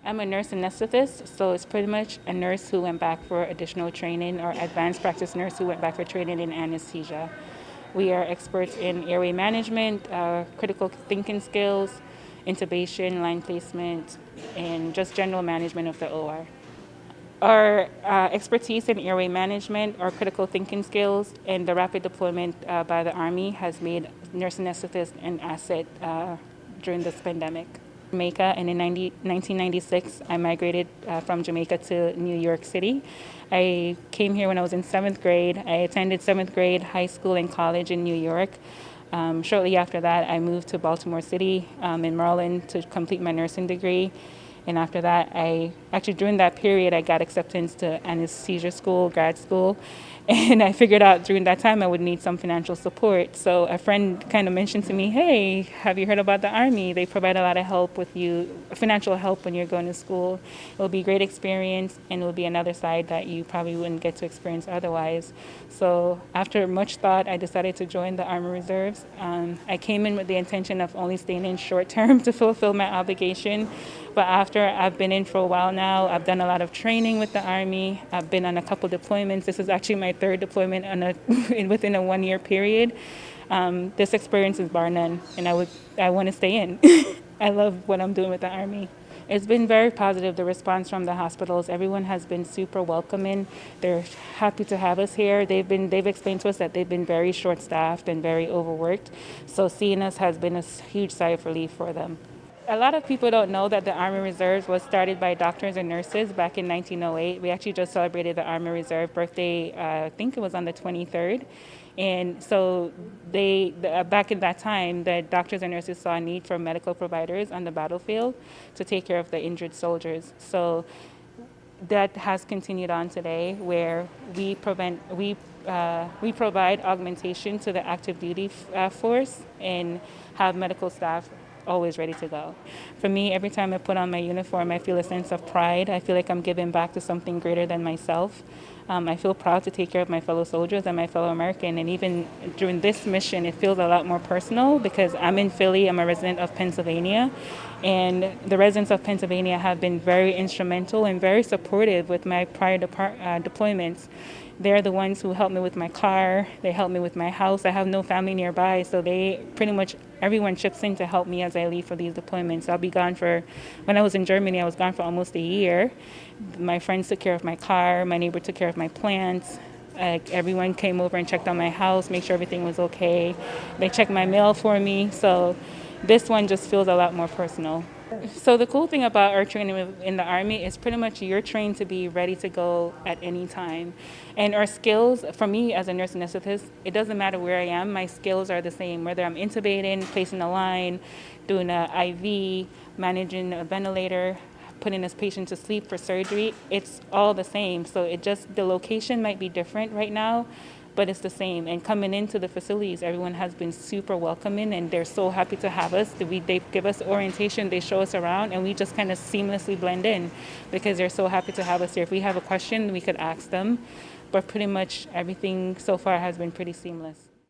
I'm a nurse anesthetist, so it's pretty much a nurse who went back for additional training or advanced practice nurse who went back for training in anesthesia. We are experts in airway management, critical thinking skills, intubation, line placement, and just general management of the OR. Our expertise in airway management, our critical thinking skills, and the rapid deployment by the Army has made nurse anesthetist an asset during this pandemic. Jamaica, and in 1996, I migrated from Jamaica to New York City. I came here when I was in 7th grade. I attended 7th grade, high school, and college in New York. Shortly after that, I moved to Baltimore City in Maryland to complete my nursing degree. And after that, during that period, I got acceptance to anesthesia school, grad school. And I figured out during that time I would need some financial support. So a friend kind of mentioned to me, hey, have you heard about the Army? They provide a lot of help with you, financial help when you're going to school. It will be a great experience, and it will be another side that you probably wouldn't get to experience otherwise. So after much thought, I decided to join the Army Reserves. I came in with the intention of only staying in short term to fulfill my obligation. But after I've been in for a while now, I've done a lot of training with the Army. I've been on a couple deployments. This is actually my 3rd deployment within a 1-year period. This experience is bar none, and I want to stay in. I love what I'm doing with the Army. It's been very positive, the response from the hospitals. Everyone has been super welcoming. They're happy to have us here. They've explained to us that they've been very short-staffed and very overworked. So seeing us has been a huge sigh of relief for them. A lot of people don't know that the Army Reserves was started by doctors and nurses back in 1908. We actually just celebrated the Army Reserve birthday, I think it was on the 23rd. And so back in that time, the doctors and nurses saw a need for medical providers on the battlefield to take care of the injured soldiers. So that has continued on today, where we provide augmentation to the active duty force and have medical staff always ready to go. For me, every time I put on my uniform, I feel a sense of pride. I feel like I'm giving back to something greater than myself. I feel proud to take care of my fellow soldiers and my fellow American. And even during this mission, it feels a lot more personal because I'm in Philly. I'm a resident of Pennsylvania. And the residents of Pennsylvania have been very instrumental and very supportive with my prior deployments. They're the ones who helped me with my car. They helped me with my house. I have no family nearby, so everyone chips in to help me as I leave for these deployments. I'll be gone when I was in Germany, I was gone for almost a year. My friends took care of my car. My neighbor took care of my plants. Everyone came over and checked on my house, make sure everything was okay. They checked my mail for me, so this one just feels a lot more personal. So the cool thing about our training in the Army is pretty much you're trained to be ready to go at any time. And our skills, for me as a nurse anesthetist, it doesn't matter where I am, my skills are the same. Whether I'm intubating, placing a line, doing an IV, managing a ventilator, putting this patient to sleep for surgery, it's all the same. So the location might be different right now, but it's the same. And coming into the facilities, everyone has been super welcoming, and they're so happy to have us. They give us orientation, they show us around, and we just kind of seamlessly blend in because they're so happy to have us here. If we have a question, we could ask them. But pretty much everything so far has been pretty seamless.